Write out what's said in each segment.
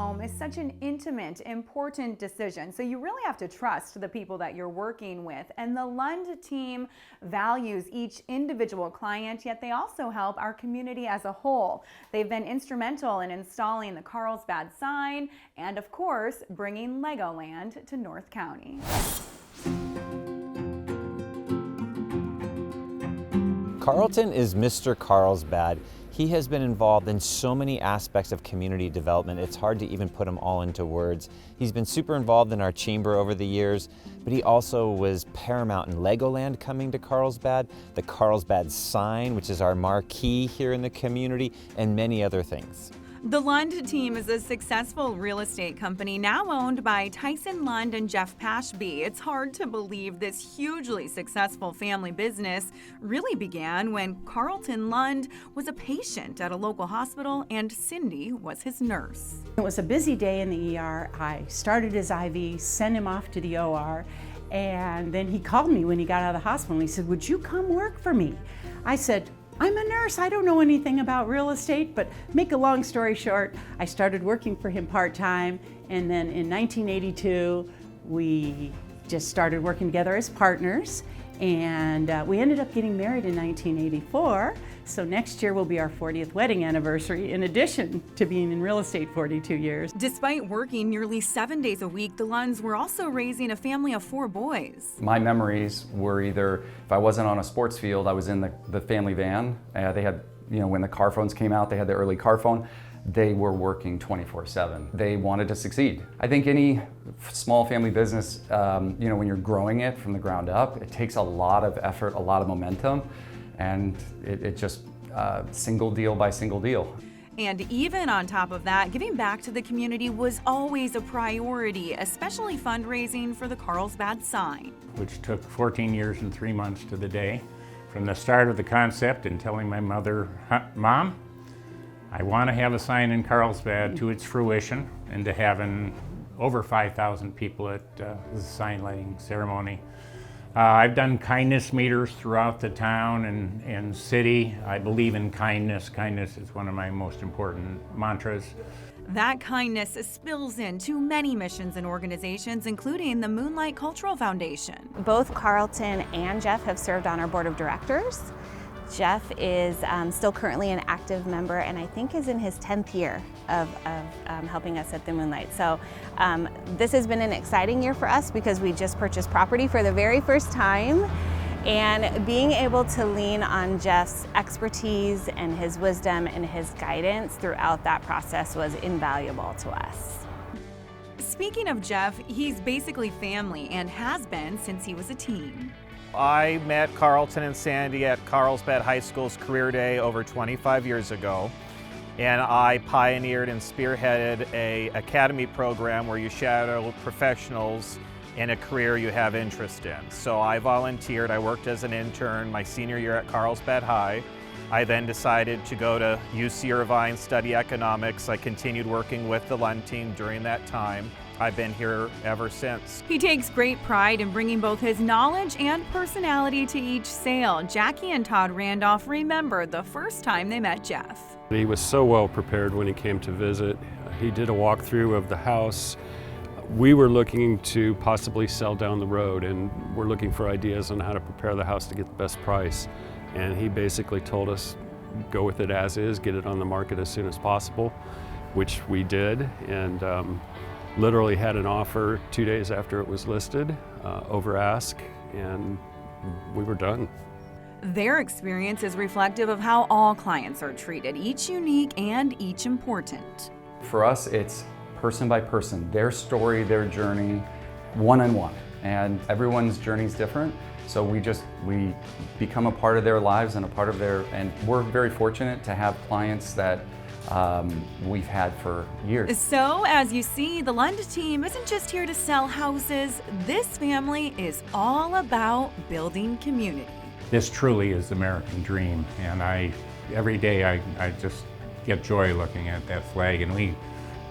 home is such an intimate, important decision. So you really have to trust the people that you're working with. And the Lund team values each individual client, yet they also help our community as a whole. They've been instrumental in installing the Carlsbad sign and, of course, bringing Legoland to North County. Carlton is Mr. Carlsbad. He has been involved in so many aspects of community development, it's hard to even put them all into words. He's been super involved in our chamber over the years, but he also was paramount in Legoland coming to Carlsbad, the Carlsbad sign, which is our marquee here in the community, and many other things. The Lund Team is a successful real estate company now owned by Tyson Lund and Jeff Pashby. It's hard to believe this hugely successful family business really began when Carlton Lund was a patient at a local hospital and Cindy was his nurse. It was a busy day in the ER. I started his IV, sent him off to the OR, and then he called me when he got out of the hospital and he said, "Would you come work for me?" I said, "I'm a nurse, I don't know anything about real estate," but make a long story short, I started working for him part-time, and then in 1982, we just started working together as partners, and we ended up getting married in 1984, so next year will be our 40th wedding anniversary, in addition to being in real estate 42 years. Despite working nearly 7 days a week, the Lunds were also raising a family of 4 boys. My memories were either, if I wasn't on a sports field, I was in the family van. They had, when the car phones came out, they had the early car phone. They were working 24/7. They wanted to succeed. I think any small family business, when you're growing it from the ground up, it takes a lot of effort, a lot of momentum, and it just single deal by single deal. And even on top of that, giving back to the community was always a priority, especially fundraising for the Carlsbad sign. Which took 14 years and 3 months to the day. From the start of the concept and telling my mother, "Mom, I want to have a sign in Carlsbad," to its fruition, and to having over 5,000 people at the sign lighting ceremony. I've done kindness meters throughout the town and city. I believe in kindness. Kindness is one of my most important mantras. That kindness spills into many missions and organizations, including the Moonlight Cultural Foundation. Both Carlton and Jeff have served on our board of directors. Jeff is still currently an active member, and I think is in his 10th year of helping us at the Moonlight. So this has been an exciting year for us because we just purchased property for the very first time, and being able to lean on Jeff's expertise and his wisdom and his guidance throughout that process was invaluable to us. Speaking of Jeff, he's basically family and has been since he was a teen. I met Carlton and Sandy at Carlsbad High School's Career Day over 25 years ago, and I pioneered and spearheaded a academy program where you shadow professionals in a career you have interest in. So I volunteered, I worked as an intern my senior year at Carlsbad High. I then decided to go to UC Irvine, study economics. I continued working with the Lund team during that time. I've been here ever since. He takes great pride in bringing both his knowledge and personality to each sale. Jackie and Todd Randolph remembered the first time they met Jeff. He was so well prepared when he came to visit. He did a walkthrough of the house. We were looking to possibly sell down the road, and we're looking for ideas on how to prepare the house to get the best price. And he basically told us, go with it as is, get it on the market as soon as possible, which we did, and literally had an offer 2 days after it was listed, over ask, and we were done. Their experience is reflective of how all clients are treated, each unique and each important. For us, it's person by person, their story, their journey, one-on-one. And everyone's journey is different. So we become a part of their lives and and we're very fortunate to have clients that we've had for years. So as you see, the Lund team isn't just here to sell houses. This family is all about building community. This truly is the American dream, and every day I just get joy looking at that flag, and we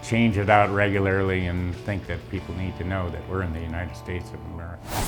change it out regularly and think that people need to know that we're in the United States of America.